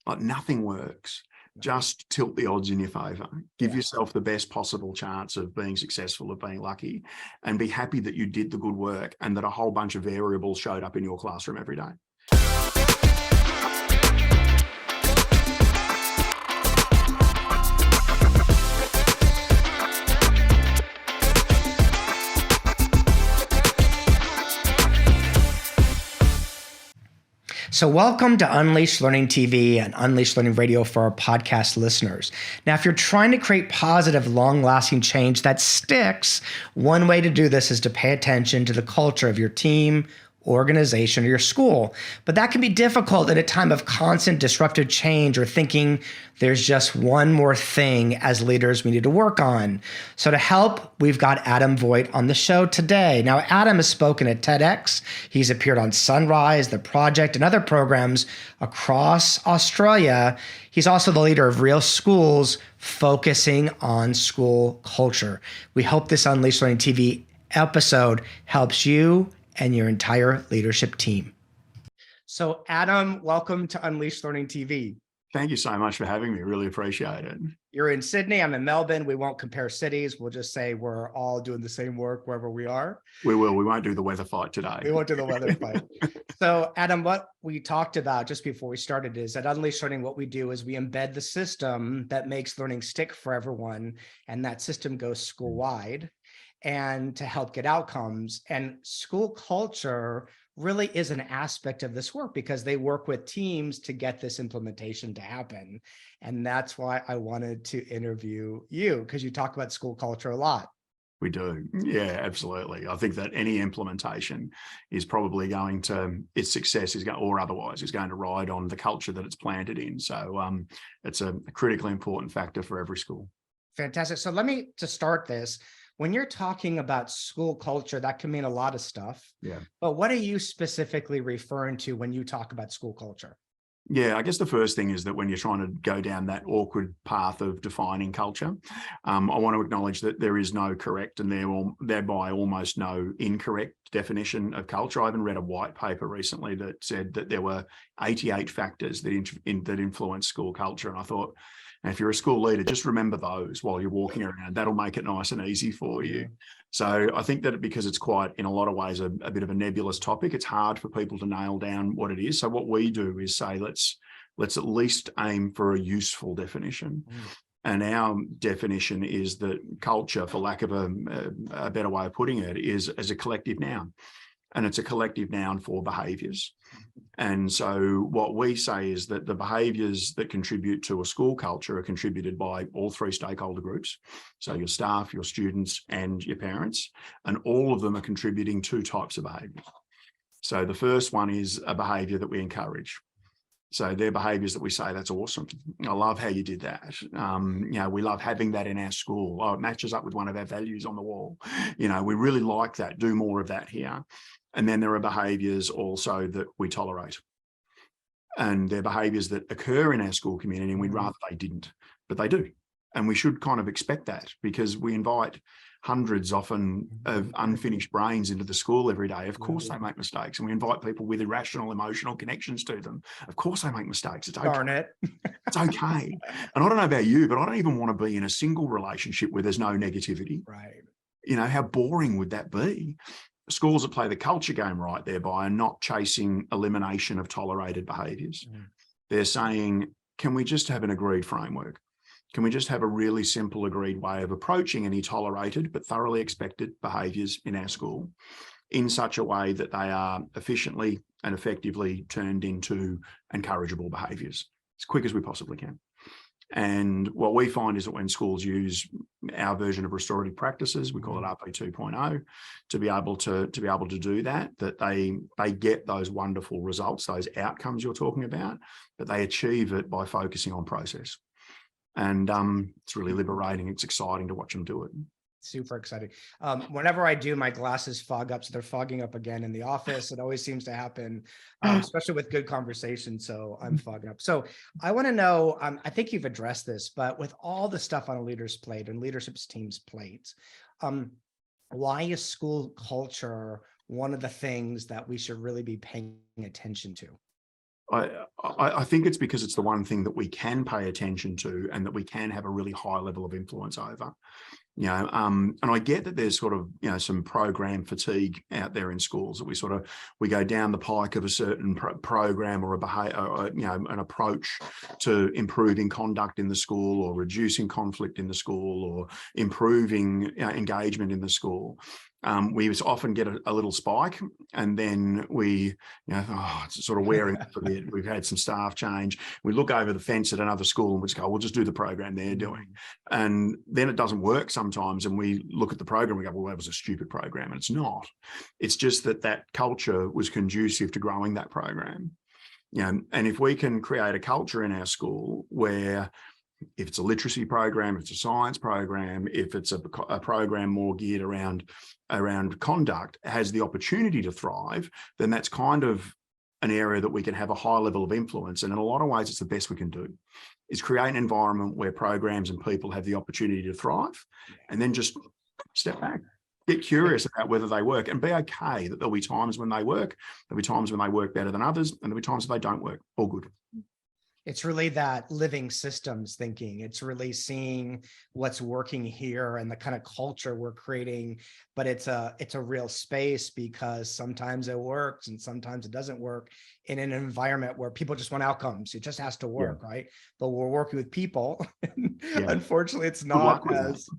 Like nothing works. Just tilt the odds in your favor. Give yourself the best possible chance of being successful, of being lucky, and be happy that you did the good work and that a whole bunch of variables showed up in your classroom every day. So welcome to Unleashed Learning TV and Unleashed Learning Radio for our podcast listeners. Now, if you're trying to create positive, long-lasting change that sticks, one way to do this is to pay attention to the culture of your team, organization, or your school. But that can be difficult at a time of constant disruptive change or thinking there's just one more thing as leaders we need to work on. So to help, we've got Adam Voigt on the show today. Now, Adam has spoken at TEDx. He's appeared on Sunrise, The Project, and other programs across Australia. He's also the leader of Real Schools, focusing on school culture. We hope this Unleashed Learning TV episode helps you and your entire leadership team. So Adam, welcome to Unleashed Learning TV. Thank you so much for having me. Really appreciate it. You're in Sydney, I'm in Melbourne. We won't compare cities. We'll just say we're all doing the same work wherever we are. We will. We won't do the weather fight today. We won't do the weather fight. So Adam, what we talked about just before we started is at Unleashed Learning, what we do is we embed the system that makes learning stick for everyone. And that system goes school-wide and to help get outcomes. And school culture really is an aspect of this work because they work with teams to get this implementation to happen. And that's why I wanted to interview you, because you talk about school culture a lot. We do. Yeah, absolutely. I think that any implementation is probably going to, its success is going, or otherwise is going to ride on the culture that it's planted in. So it's a critically important factor for every school. Fantastic. So let me, to start this, when you're talking about school culture, that can mean a lot of stuff. Yeah. But what are you specifically referring to when you talk about school culture? Yeah, I guess the first thing is that when you're trying to go down that awkward path of defining culture, I want to acknowledge that there is no correct and thereby almost no incorrect definition of culture. I even read a white paper recently that said that there were 88 factors that influence school culture. And I thought, and if you're a school leader, just remember those while you're walking around. That'll make it nice and easy for you. So I think that because it's quite, in a lot of ways, a bit of a nebulous topic, it's hard for people to nail down what it is. So what we do is say, let's at least aim for a useful definition. And our definition is that culture, for lack of a better way of putting it, is as a collective noun. And it's a collective noun for behaviours. And so what we say is that the behaviours that contribute to a school culture are contributed by all three stakeholder groups. So your staff, your students, and your parents, and all of them are contributing to types of behaviours. So the first one is a behaviour that we encourage. So they're behaviours that we say, that's awesome. I love how you did that. We love having that in our school. Oh, it matches up with one of our values on the wall. We really like that. Do more of that here. And then there are behaviours also that we tolerate. And they're behaviours that occur in our school community and we'd rather they didn't, but they do. And we should kind of expect that because we invite hundreds often of unfinished brains into the school every day. Of course they make mistakes, and we invite people with irrational emotional connections to them. Of course they make mistakes. It's okay. Darn it. It's okay. And I don't know about you, but I don't even want to be in a single relationship where there's no negativity. Right. How boring would that be? Schools that play the culture game right thereby are not chasing elimination of tolerated behaviours. They're saying, can we just have an agreed framework? Can we just have a really simple agreed way of approaching any tolerated but thoroughly expected behaviours in our school in such a way that they are efficiently and effectively turned into encourageable behaviours as quick as we possibly can? And what we find is that when schools use our version of restorative practices, we call it RP 2.0, to be able to do that they get those wonderful results, those outcomes you're talking about, but they achieve it by focusing on process. And it's really liberating. It's exciting to watch them do it. Super exciting. Whenever I do, my glasses fog up. So they're fogging up again in the office. It always seems to happen, especially with good conversation. So I'm fogging up. So I want to know, I think you've addressed this, but with all the stuff on a leader's plate and leadership team's plate, why is school culture one of the things that we should really be paying attention to? I think it's because it's the one thing that we can pay attention to and that we can have a really high level of influence over. And I get that there's sort of, some program fatigue out there in schools, that we go down the pike of a certain program or a behavior, or, an approach to improving conduct in the school or reducing conflict in the school or improving engagement in the school. We often get a little spike, and then we, it's sort of wearing off a bit. We've had some staff change. We look over the fence at another school and we just go, we'll just do the program they're doing. And then it doesn't work sometimes. And we look at the program, we go, well, that was a stupid program. And it's not. It's just that culture was conducive to growing that program. And if we can create a culture in our school where, if it's a literacy program, if it's a science program, if it's a program more geared around conduct, has the opportunity to thrive, then that's kind of an area that we can have a high level of influence. And in a lot of ways, it's the best we can do, is create an environment where programs and people have the opportunity to thrive, and then just step back, get curious about whether they work, and be okay that there'll be times when they work, there'll be times when they work better than others, and there'll be times when they don't work. All good. It's really that living systems thinking. It's really seeing what's working here and the kind of culture we're creating. But it's a real space, because sometimes it works and sometimes it doesn't work in an environment where people just want outcomes. It just has to work, right? But we're working with people. Unfortunately, it's not as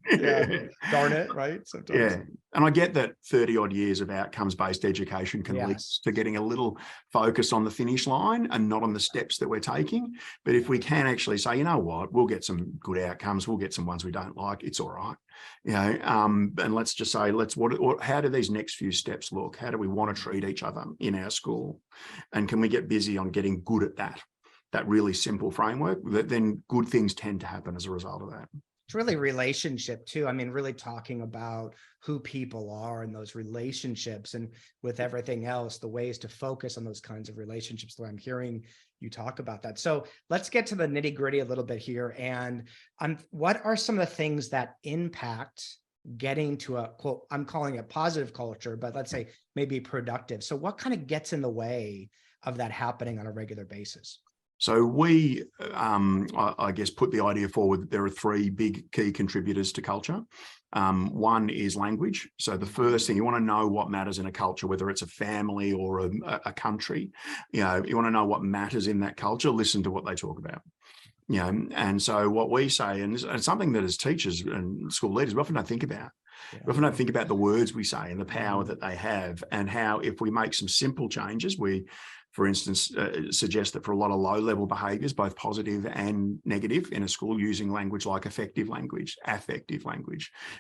darn it, right? Sometimes. Yeah. And I get that 30 odd years of outcomes-based education can lead to getting a little focus on the finish line and not on the steps that we're taking. But if we can actually say, you know what, we'll get some good outcomes, we'll get some ones we don't like, it's all right. And let's just say, how do these next few steps look? How do we want to treat each other in our school? And can we get busy on getting good at that really simple framework? Then good things tend to happen as a result of that. It's really relationship too. I mean, really talking about who people are and those relationships, and with everything else, the ways to focus on those kinds of relationships. The way I'm hearing you talk about that. So let's get to the nitty gritty a little bit here. And what are some of the things that impact getting to a, quote, I'm calling it positive culture, but let's say maybe productive. So what kind of gets in the way of that happening on a regular basis? So we, I guess, put the idea forward that there are three big key contributors to culture. One is language. So the first thing, you want to know what matters in a culture, whether it's a family or a country. You want to know what matters in that culture. Listen to what they talk about. And so what we say, and it's something that as teachers and school leaders, we often don't think about. We often don't think about the words we say and the power that they have, and how if we make some simple changes, for instance, suggest that for a lot of low-level behaviours, both positive and negative in a school, using language like affective language.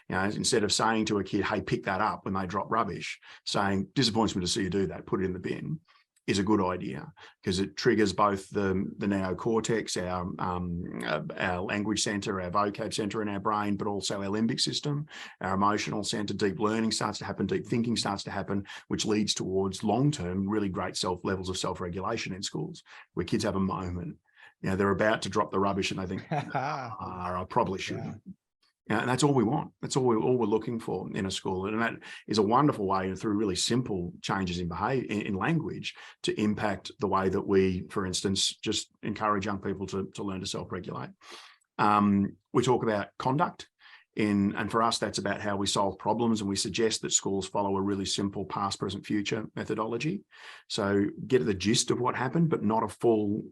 Instead of saying to a kid, hey, pick that up when they drop rubbish, saying, disappoints me to see you do that, put it in the bin, is a good idea, because it triggers both the neocortex, our language center, our vocab center in our brain, but also our limbic system, our emotional center. Deep learning starts to happen, deep thinking starts to happen, which leads towards long-term really great levels of self-regulation in schools, where kids have a moment. They're about to drop the rubbish and they think, I probably shouldn't. And that's all we want. That's all we're looking for in a school. And that is a wonderful way, through really simple changes in behavior, in language, to impact the way that we, for instance, just encourage young people to learn to self-regulate. We talk about conduct. And for us, that's about how we solve problems. And we suggest that schools follow a really simple past, present, future methodology. So get the gist of what happened, but not a full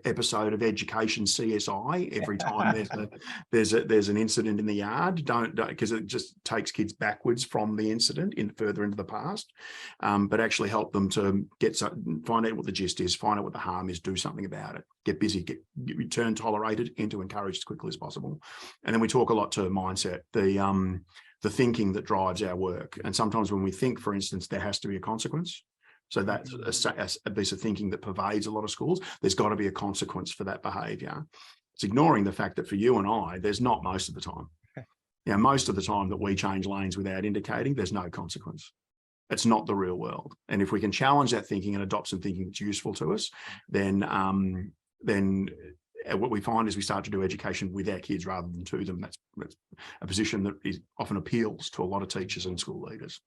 episode of education CSI every time there's an incident in the yard. Don't, because it just takes kids backwards from the incident further into the past. But actually help them to find out what the gist is, find out what the harm is, do something about it, get busy, turn tolerated into encouraged as quickly as possible. And then we talk a lot to mindset, the thinking that drives our work. And sometimes when we think, for instance, there has to be a consequence. So that's a piece of thinking that pervades a lot of schools. There's got to be a consequence for that behaviour. It's ignoring the fact that for you and I, there's not most of the time. Most of the time that we change lanes without indicating, there's no consequence. It's not the real world. And if we can challenge that thinking and adopt some thinking that's useful to us, then what we find is we start to do education with our kids rather than to them. That's a position that often appeals to a lot of teachers and school leaders.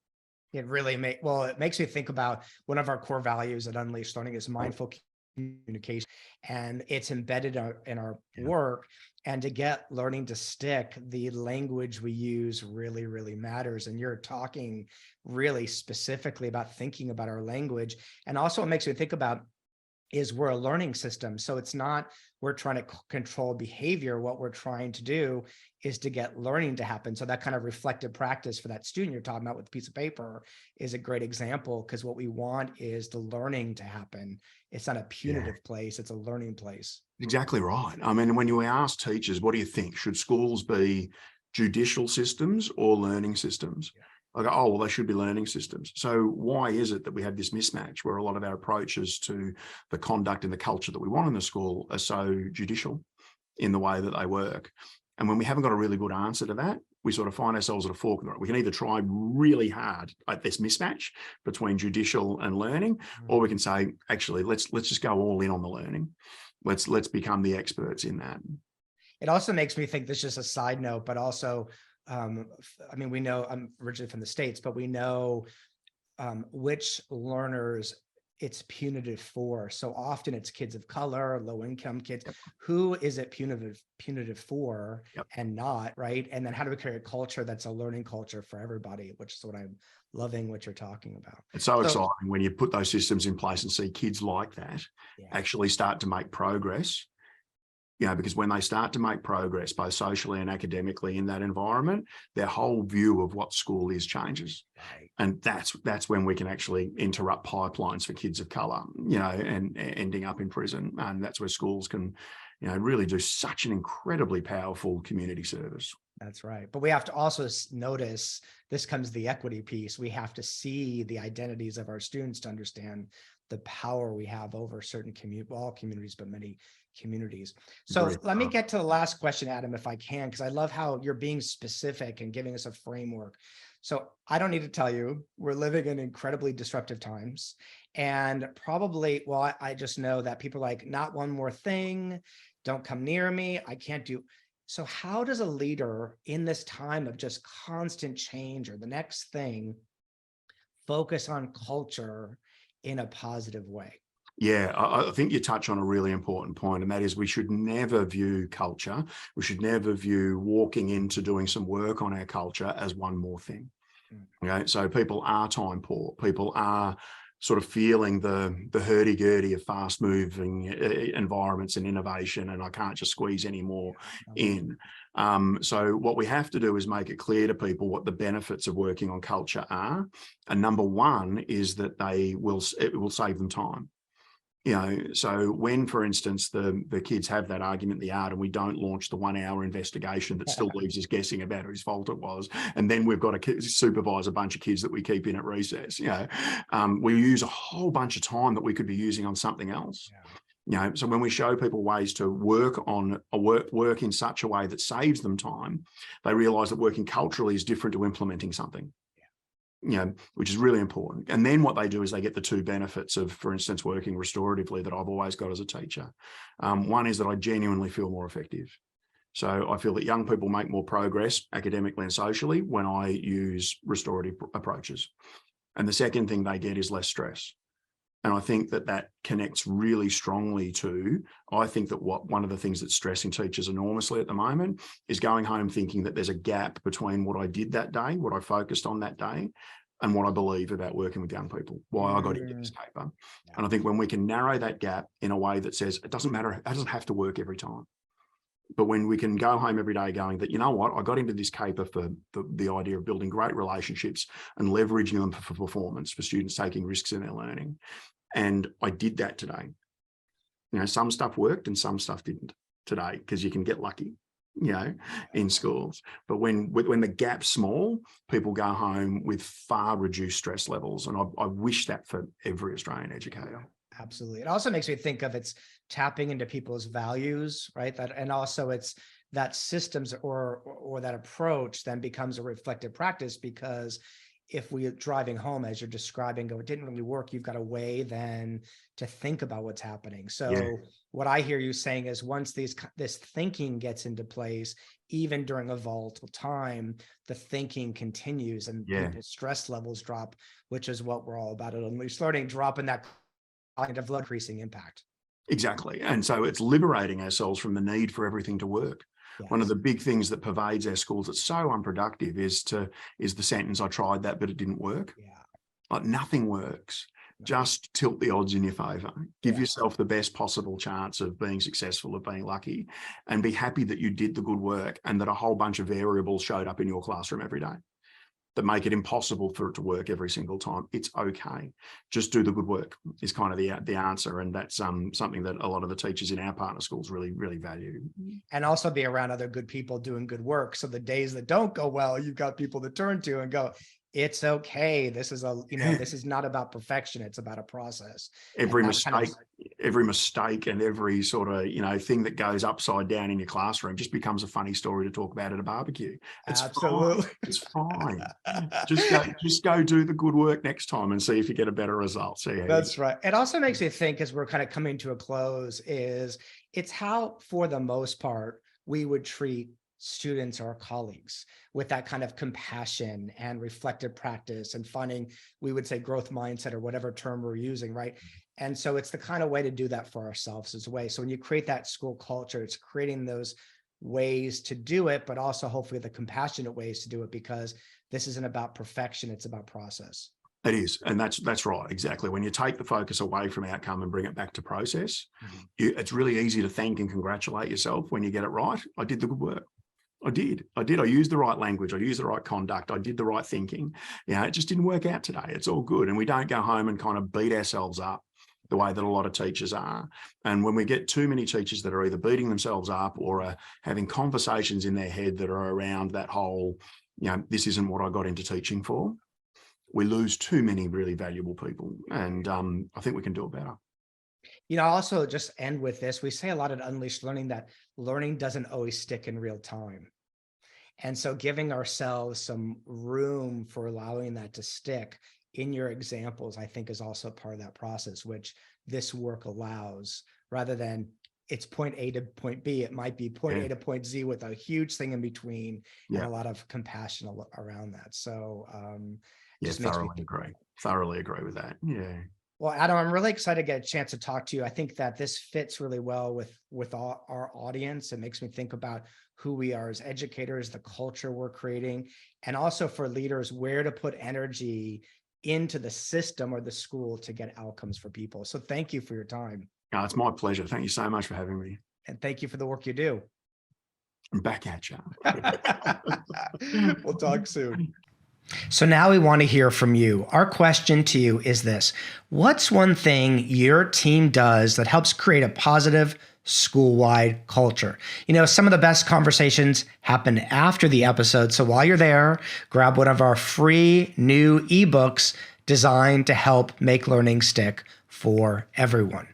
It really it makes me think about one of our core values at Unleashed Learning is mindful communication, and it's embedded in our work. And to get learning to stick, the language we use really, really matters. And you're talking really specifically about thinking about our language. And also, it makes me think about is we're a learning system. So it's not we're trying to control behavior. What we're trying to do is to get learning to happen. So that kind of reflective practice for that student you're talking about with a piece of paper is a great example, because what we want is the learning to happen. It's not a punitive place, it's a learning place. Exactly right. I mean, when you ask teachers, what do you think? Should schools be judicial systems or learning systems? I go, oh, well, they should be learning systems. So why is it that we have this mismatch where a lot of our approaches to the conduct and the culture that we want in the school are so judicial in the way that they work? And when we haven't got a really good answer to that, we sort of find ourselves at a fork in the road. We can either try really hard at this mismatch between judicial and learning, or we can say, actually, let's just go all in on the learning. Let's become the experts in that. It also makes me think, this is just a side note, but also, I mean, we know I'm originally from the States, but we know which learners it's punitive for. So often it's kids of color, low income kids. Yep. Who is it punitive for Yep. and not, right? And then how do we create a culture that's a learning culture for everybody, which is what I'm loving what you're talking about. It's so exciting when you put those systems in place and see kids like that actually start to make progress. You know, because when they start to make progress, both socially and academically in that environment, their whole view of what school is changes. Right. And that's when we can actually interrupt pipelines for kids of color, you know, and ending up in prison. And that's where schools can, you know, really do such an incredibly powerful community service. That's right. But we have to also notice, this comes the equity piece. We have to see the identities of our students to understand the power we have over certain all communities, but many communities. So let me get to the last question, Adam, if I can, because I love how you're being specific and giving us a framework. So I don't need to tell you, we're living in incredibly disruptive times. And probably, well, I just know that people are like, not one more thing, don't come near me, I can't do. So how does a leader in this time of just constant change or the next thing focus on culture in a positive way? Yeah, I think you touch on a really important point, and that is we should never view culture, we should never view walking into doing some work on our culture as one more thing. Okay, so people are time poor, people are sort of feeling the hurdy-gurdy of fast-moving environments and innovation, and I can't just squeeze any more in. So what we have to do is make it clear to people what the benefits of working on culture are. And number one is that it will save them time. You know, so when, for instance, the kids have that argument in the yard and we don't launch the 1 hour investigation that still leaves us guessing about whose fault it was, and then we've got to supervise a bunch of kids that we keep in at recess, you know, we use a whole bunch of time that we could be using on something else. You know, so when we show people ways to work on work in such a way that saves them time, they realize that working culturally is different to implementing something. You know, which is really important. And then what they do is they get the two benefits of, for instance, working restoratively that I've always got as a teacher. One is that I genuinely feel more effective. So I feel that young people make more progress academically and socially when I use restorative approaches. And the second thing they get is less stress. And I think that connects really strongly to, I think that one of the things that's stressing teachers enormously at the moment is going home thinking that there's a gap between what I did that day, what I focused on that day, and what I believe about working with young people, why I got into this paper. And I think when we can narrow that gap in a way that says, it doesn't matter, it doesn't have to work every time. But when we can go home every day going that, you know what, I got into this caper for the idea of building great relationships and leveraging them for performance, for students taking risks in their learning. And I did that today. You know, some stuff worked and some stuff didn't today, because you can get lucky, you know, in schools. But when the gap's small, people go home with far reduced stress levels. And I wish that for every Australian educator. Absolutely. It also makes me think of it's tapping into people's values, right? And also it's that systems or that approach then becomes a reflective practice, because if we're driving home, as you're describing, it didn't really work, you've got a way then to think about what's happening. So what I hear you saying is once this thinking gets into place, even during a volatile time, the thinking continues and people's stress levels drop, which is what we're all about at Unleashed Learning, dropping that cognitive load, increasing impact. Exactly. And so it's liberating ourselves from the need for everything to work. Yes. One of the big things that pervades our schools that's so unproductive is the sentence, "I tried that, but it didn't work." Yeah. Like, nothing works. Just tilt the odds in your favor. Give Yeah. yourself the best possible chance of being successful, of being lucky, and be happy that you did the good work and that a whole bunch of variables showed up in your classroom every day that make it impossible for it to work every single time. It's okay. Just do the good work is kind of the answer. And that's something that a lot of the teachers in our partner schools really, really value. And also be around other good people doing good work. So the days that don't go well, you've got people to turn to and go, it's okay. This is this is not about perfection. It's about a process. Every mistake and every sort of, thing that goes upside down in your classroom just becomes a funny story to talk about at a barbecue. It's absolutely fine. It's fine. Just go do the good work next time and see if you get a better result. That's right. It also makes me think, as we're kind of coming to a close, it's how, for the most part, we would treat students or colleagues with that kind of compassion and reflective practice and finding, we would say, growth mindset or whatever term we're using, right? And so it's the kind of way to do that for ourselves as a way. So when you create that school culture, it's creating those ways to do it, but also hopefully the compassionate ways to do it, because this isn't about perfection, it's about process. It is. And that's right. Exactly. When you take the focus away from outcome and bring it back to process, it's really easy to thank and congratulate yourself when you get it right. I did the good work. I did. I used the right language. I used the right conduct. I did the right thinking. It just didn't work out today. It's all good. And we don't go home and kind of beat ourselves up the way that a lot of teachers are. And when we get too many teachers that are either beating themselves up or are having conversations in their head that are around that whole, this isn't what I got into teaching for, we lose too many really valuable people. And I think we can do it better. I'll also just end with this. We say a lot at Unleashed Learning that learning doesn't always stick in real time. And so giving ourselves some room for allowing that to stick in your examples, I think, is also part of that process, which this work allows, rather than it's point A to point B. It might be point A to point Z with a huge thing in between and a lot of compassion around that. So thoroughly agree with that. Yeah. Well, Adam, I'm really excited to get a chance to talk to you. I think that this fits really well with our audience. It makes me think about who we are as educators, the culture we're creating, and also for leaders, where to put energy into the system or the school to get outcomes for people. So thank you for your time. It's my pleasure. Thank you so much for having me. And thank you for the work you do. I'm back at you. We'll talk soon. So now we want to hear from you. Our question to you is this: what's one thing your team does that helps create a positive school-wide culture? Some of the best conversations happen after the episode. So while you're there, grab one of our free new ebooks designed to help make learning stick for everyone.